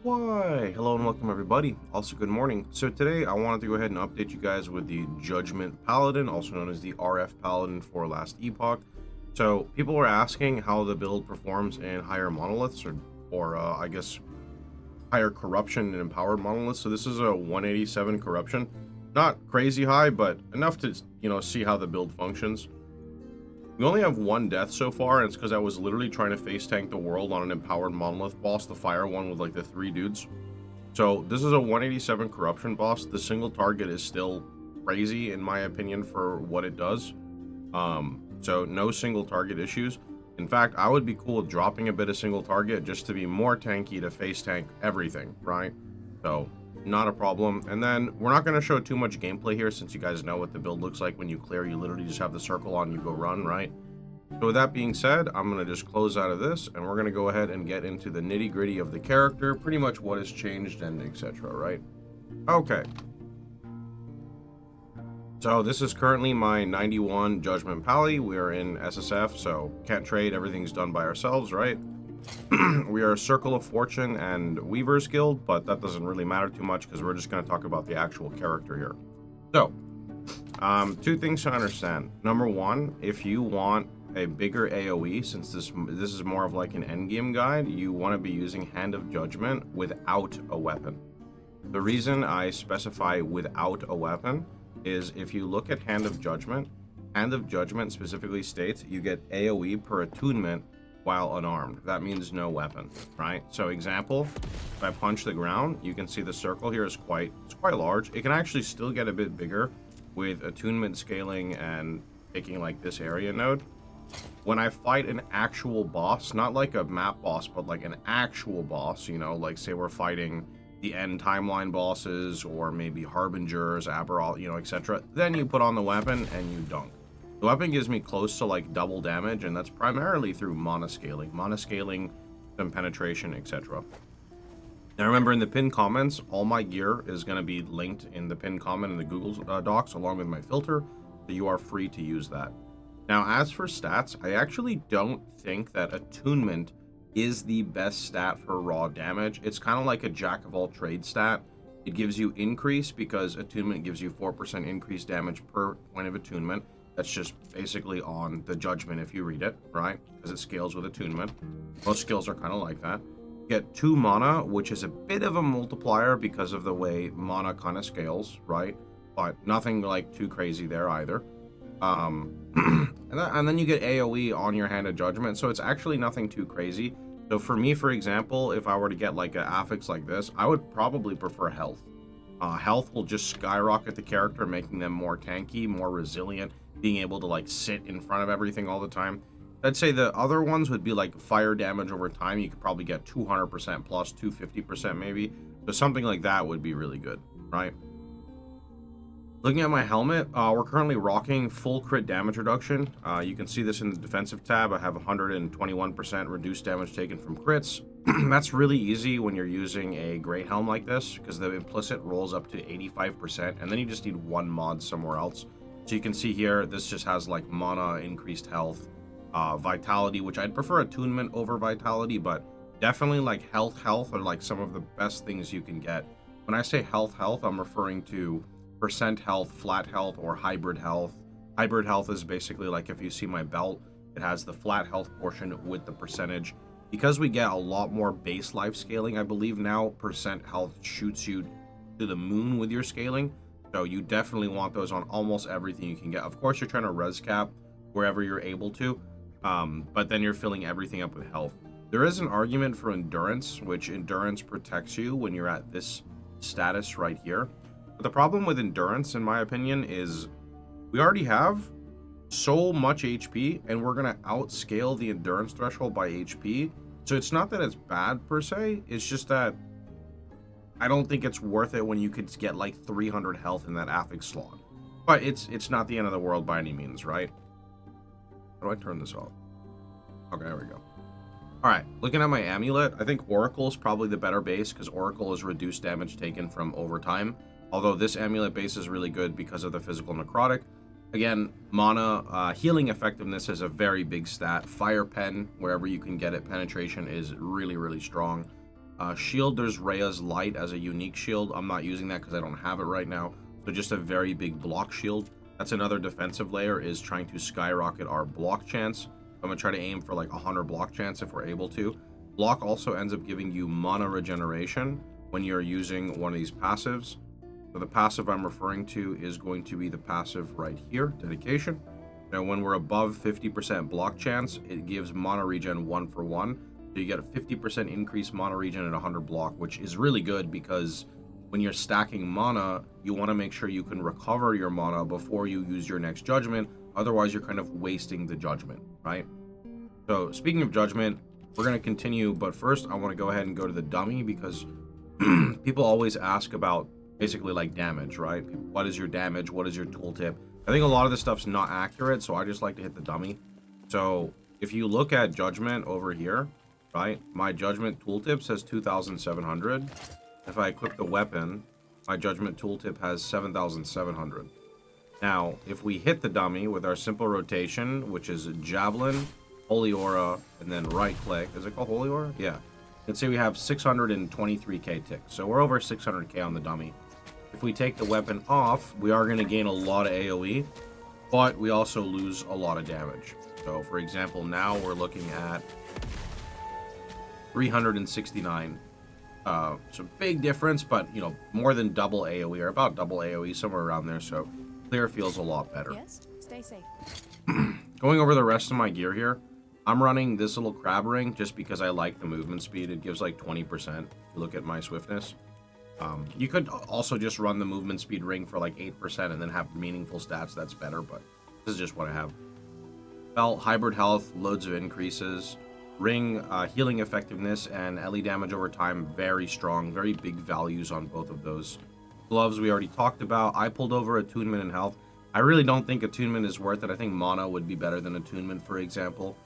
Why? Hello and welcome everybody. Also good morning. So today I wanted to go ahead and update you guys with the Judgement Paladin, also known as the RF Paladin for last Epoch. So people were asking how the build performs in higher monoliths or I guess higher corruption and empowered monoliths. So this is a 187 corruption. Not crazy high, but enough to, see how the build functions. We only have one death so far, and it's because I was literally trying to face tank the world on an empowered monolith boss, the fire one with like the 3 dudes. So this is a 187 corruption boss. The single target is still crazy in my opinion for what it does. So no single target issues. In fact, I would be cool with dropping a bit of single target just to be more tanky to face tank everything, right? So not a problem. And then we're not going to show too much gameplay here since you guys know what the build looks like when you clear. You literally just have the circle on, you go run, right? So with that being said, I'm going to just close out of this and we're going to go ahead and get into the nitty gritty of the character, pretty much what has changed and etc. Right? Okay. So this is currently my 91 Judgment Pally. We are in SSF, so can't trade. Everything's done by ourselves, right? We are Circle of Fortune and Weaver's Guild, but that doesn't really matter too much because we're just going to talk about the actual character here. So, two things to understand. Number one, if you want a bigger AoE, since this is more of like an endgame guide, you want to be using Hand of Judgment without a weapon. The reason I specify without a weapon is if you look at Hand of Judgment specifically states you get AoE per attunement while unarmed. That means no weapon, right? So example, if I punch the ground, you can see the circle here is quite large. It can actually still get a bit bigger with attunement scaling and taking like this area node. When I fight an actual boss, not like a map boss, but like an actual boss, like say we're fighting the end timeline bosses or maybe harbingers, Aberall, etc., then you put on the weapon and you dunk. The weapon gives me close to like double damage, and that's primarily through mana scaling, some penetration, etc. Now remember, in the pinned comments, all my gear is going to be linked in the pinned comment in the Google Docs along with my filter, so you are free to use that. Now, as for stats, I actually don't think that attunement is the best stat for raw damage. It's kind of like a jack of all trades stat. It gives you increase because attunement gives you 4% increased damage per point of attunement. That's just basically on the judgment if you read it, right? Because it scales with attunement. Most skills are kind of like that. Get 2 mana, which is a bit of a multiplier because of the way mana kind of scales, right? But nothing like too crazy there either. And then you get AoE on your Hand of Judgment, so it's actually nothing too crazy. So for me, for example, if I were to get like an affix like this, I would probably prefer health. Health will just skyrocket the character, making them more tanky, more resilient, being able to like sit in front of everything all the time. I'd say the other ones would be like fire damage over time. You could probably get 200% plus, 250% maybe. So something like that would be really good, right? Looking at my helmet, we're currently rocking full crit damage reduction. You can see this in the defensive tab. I have 121% reduced damage taken from crits. That's really easy when you're using a gray helm like this because the implicit rolls up to 85%, and then you just need one mod somewhere else. So you can see here, this just has like mana, increased health, vitality, which I'd prefer attunement over vitality, but definitely like health are like some of the best things you can get. When I say health, I'm referring to percent health, flat health, or hybrid health. Hybrid health is basically like if you see my belt, it has the flat health portion with the percentage. Because we get a lot more base life scaling, I believe now percent health shoots you to the moon with your scaling. So you definitely want those on almost everything you can get. Of course, you're trying to res cap wherever you're able to, but then you're filling everything up with health. There is an argument for endurance, which endurance protects you when you're at this status right here. But the problem with endurance, in my opinion, is we already have so much HP, and we're going to outscale the endurance threshold by HP. So it's not that it's bad per se, it's just that I don't think it's worth it when you could get like 300 health in that affix slot. But it's not the end of the world by any means, right? How do I turn this off? Okay, there we go. All right, looking at my amulet, I think Oracle is probably the better base because Oracle is reduced damage taken from overtime. Although this amulet base is really good because of the physical necrotic. Again, mana, healing effectiveness is a very big stat. Fire pen, wherever you can get it, penetration is really, really strong. Shield, there's Rhea's Light as a unique shield. I'm not using that because I don't have it right now. So just a very big block shield. That's another defensive layer, is trying to skyrocket our block chance. I'm going to try to aim for like 100 block chance if we're able to. Block also ends up giving you mana regeneration when you're using one of these passives. So the passive I'm referring to is going to be the passive right here, Dedication. Now when we're above 50% block chance, it gives mana regen 1 for 1. So you get a 50% increased mana regen at 100 block, which is really good because when you're stacking mana, you want to make sure you can recover your mana before you use your next Judgment. Otherwise, you're kind of wasting the Judgment, right? So speaking of Judgment, we're going to continue, but first I want to go ahead and go to the dummy because people always ask about basically like damage, right? What is your damage? What is your tooltip? I think a lot of this stuff's not accurate, so I just like to hit the dummy. So if you look at Judgment over here, right, my Judgment tooltip says 2,700. If I equip the weapon, my Judgment tooltip has 7,700. Now, if we hit the dummy with our simple rotation, which is Javelin, Holy Aura, and then right click. Is it called Holy Aura? Yeah. Let's say we have 623k ticks. So we're over 600k on the dummy. If we take the weapon off, we are going to gain a lot of AoE, but we also lose a lot of damage. So for example, now we're looking at 369. So big difference, but you know, more than double AoE, or about double AoE, somewhere around there. So clear feels a lot better. Yes, stay safe. Going over the rest of my gear here, I'm running this little crab ring just because I like the movement speed. It gives like 20%. Look at my swiftness. You could also just run the movement speed ring for like 8% and then have meaningful stats. That's better, but this is just what I have. Belt, hybrid health, loads of increases. Ring, healing effectiveness, and LE damage over time, very strong. Very big values on both of those. Gloves we already talked about. I pulled over attunement and health. I really don't think attunement is worth it. I think mana would be better than attunement, for example.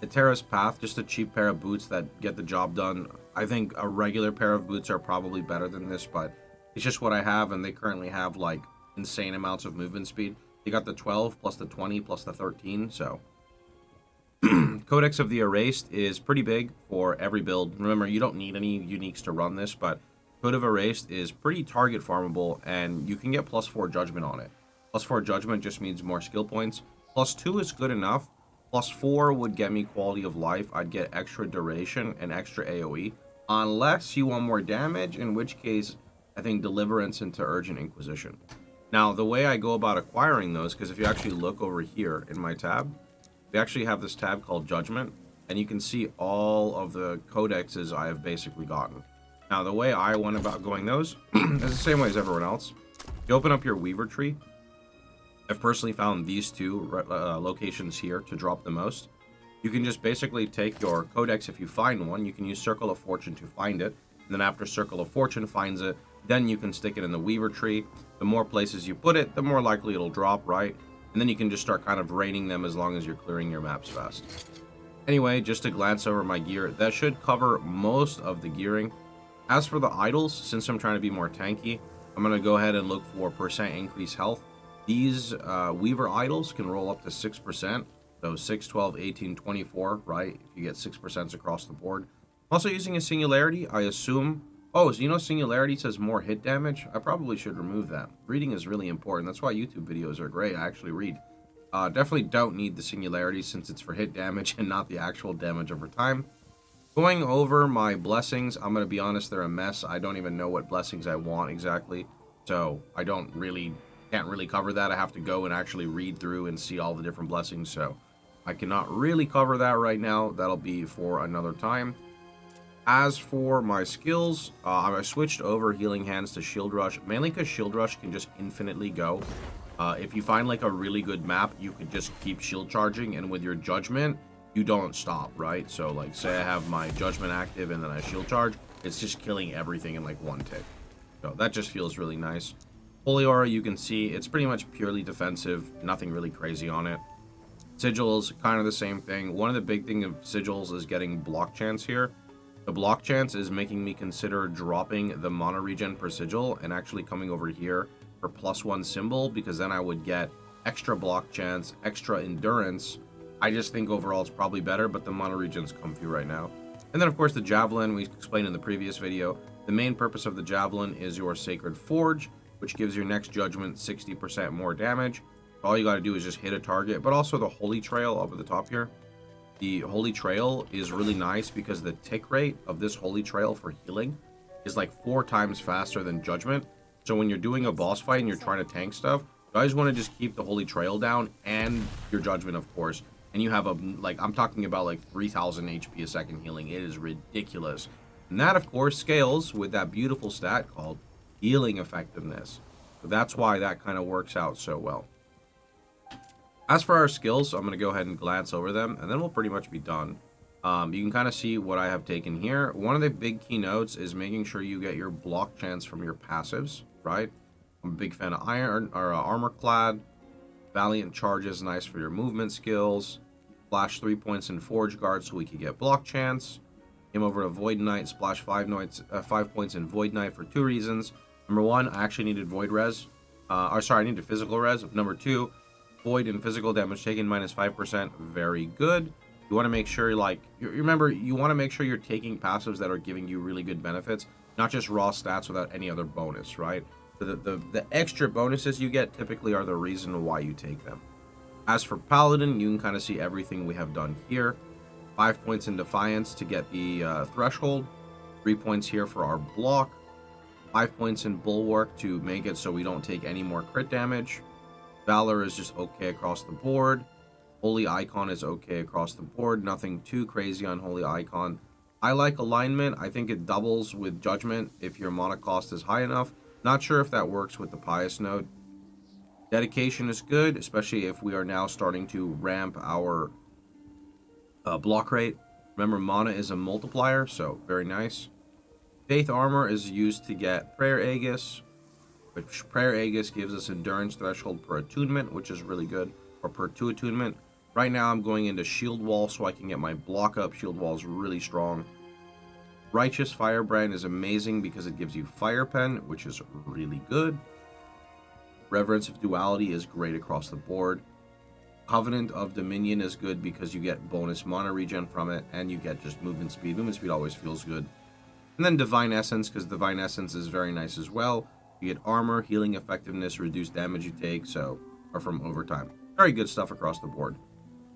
Eterra's Path, just a cheap pair of boots that get the job done. I think a regular pair of boots are probably better than this, but it's just what I have, and they currently have like insane amounts of movement speed. You got the 12 plus the 20 plus the 13, so Codex of the Erased is pretty big for every build. Remember, you don't need any uniques to run this, but Code of Erased is pretty target farmable, and you can get +4 Judgment on it. +4 Judgment just means more skill points. +2 is good enough. +4 would get me quality of life. I'd get extra duration and extra AoE. Unless you want more damage, in which case, I think Deliverance into Urgent Inquisition. Now, the way I go about acquiring those, because if you actually look over here in my tab, we actually have this tab called Judgment, and you can see all of the codexes I have basically gotten. Now, the way I went about going those is the same way as everyone else. You open up your Weaver tree. I've personally found these two locations here to drop the most. You can just basically take your codex if you find one. You can use Circle of Fortune to find it. And then after Circle of Fortune finds it, then you can stick it in the Weaver tree. The more places you put it, the more likely it'll drop, right? And then you can just start kind of raiding them as long as you're clearing your maps fast. Anyway, just to glance over my gear, that should cover most of the gearing. As for the idols, since I'm trying to be more tanky, I'm going to go ahead and look for % increased health. These Weaver idols can roll up to 6%. So 6, 12, 18, 24, right? If you get 6% across the board. Also using a Singularity, I assume... Oh, so you know Singularity says more hit damage? I probably should remove that. Reading is really important. That's why YouTube videos are great. I actually read. Definitely don't need the Singularity since it's for hit damage and not the actual damage over time. Going over my blessings, I'm going to be honest, they're a mess. I don't even know what blessings I want exactly. So I can't really cover that. I have to go and actually read through and see all the different blessings. So I cannot really cover that right now. That'll be for another time. As for my skills, I switched over Healing Hands to Shield Rush, mainly because Shield Rush can just infinitely go. If you find like a really good map, you can just keep shield charging, and with your Judgment, you don't stop, right? So like say I have my Judgment active and then I shield charge, it's just killing everything in like one tick. So that just feels really nice. Holy Aura, you can see it's pretty much purely defensive, nothing really crazy on it. Sigils, kind of the same thing. One of the big things of Sigils is getting block chance here. The block chance is making me consider dropping the mana regen per sigil and actually coming over here for +1 symbol, because then I would get extra block chance, extra endurance. I just think overall it's probably better, but the mana regen's comfy right now. And then, of course, the Javelin, we explained in the previous video. The main purpose of the Javelin is your Sacred Forge, which gives your next Judgment 60% more damage. All you got to do is just hit a target, but also the Holy Trail up at the top here. The Holy Trail is really nice because the tick rate of this Holy Trail for healing is like 4 times faster than Judgment. So when you're doing a boss fight and you're trying to tank stuff, you guys want to just keep the Holy Trail down and your Judgment, of course. And you have a, like, I'm talking about like 3000 HP a second healing. It is ridiculous. And that, of course, scales with that beautiful stat called Healing Effectiveness. So that's why that kind of works out so well. As for our skills, I'm going to go ahead and glance over them, and then we'll pretty much be done. You can kind of see what I have taken here. One of the big keynotes is making sure you get your block chance from your passives, right? I'm a big fan of Armor Clad. Valiant Charge is nice for your movement skills. Splash 3 points in Forge Guard so we can get block chance. Came over to Void Knight, splash 5 points in Void Knight for 2 reasons. Number 1, I actually needed Void Res. I needed Physical Res. Number 2, Void and physical damage taken minus 5%. Very good. You want to make sure, like, remember, you want to make sure you're taking passives that are giving you really good benefits, not just raw stats without any other bonus, right? The extra bonuses you get typically are the reason why you take them. As for Paladin, you can kind of see everything we have done here. 5 points in Defiance to get the threshold. 3 points here for our block. 5 points in Bulwark to make it so we don't take any more crit damage. Valor is just okay across the board. Holy Icon is okay across the board. Nothing too crazy on Holy Icon. I like Alignment. I think it doubles with Judgment if your mana cost is high enough. Not sure if that works with the Pious node. Dedication is good, especially if we are now starting to ramp our block rate. Remember, mana is a multiplier, so very nice. Faith Armor is used to get Prayer Aegis, which Prayer Aegis gives us Endurance Threshold per attunement, which is really good, or per 2 attunement. Right now I'm going into Shield Wall so I can get my block up. Shield Wall is really strong. Righteous Firebrand is amazing because it gives you Fire Pen, which is really good. Reverence of Duality is great across the board. Covenant of Dominion is good because you get bonus mana regen from it, and you get just movement speed. Movement speed always feels good. And then Divine Essence, because Divine Essence is very nice as well. You get armor, healing effectiveness, reduced damage you take, or from overtime. Very good stuff across the board.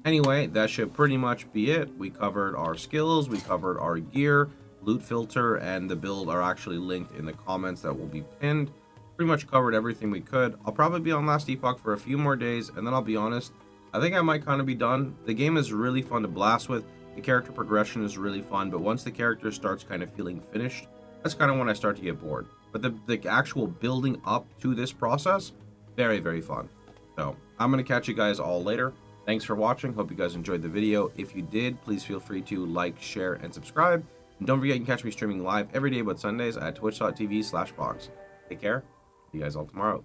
Anyway, that should pretty much be it. We covered our skills, we covered our gear, loot filter, and the build are actually linked in the comments that will be pinned. Pretty much covered everything we could. I'll probably be on Last Epoch for a few more days, and then I'll be honest, I think I might kind of be done. The game is really fun to blast with. The character progression is really fun, but once the character starts kind of feeling finished, that's kind of when I start to get bored. But the actual building up to this process, very, very fun. So I'm going to catch you guys all later. Thanks for watching. Hope you guys enjoyed the video. If you did, please feel free to like, share, and subscribe. And don't forget, you can catch me streaming live every day but Sundays at twitch.tv/Pohx. Take care. See you guys all tomorrow.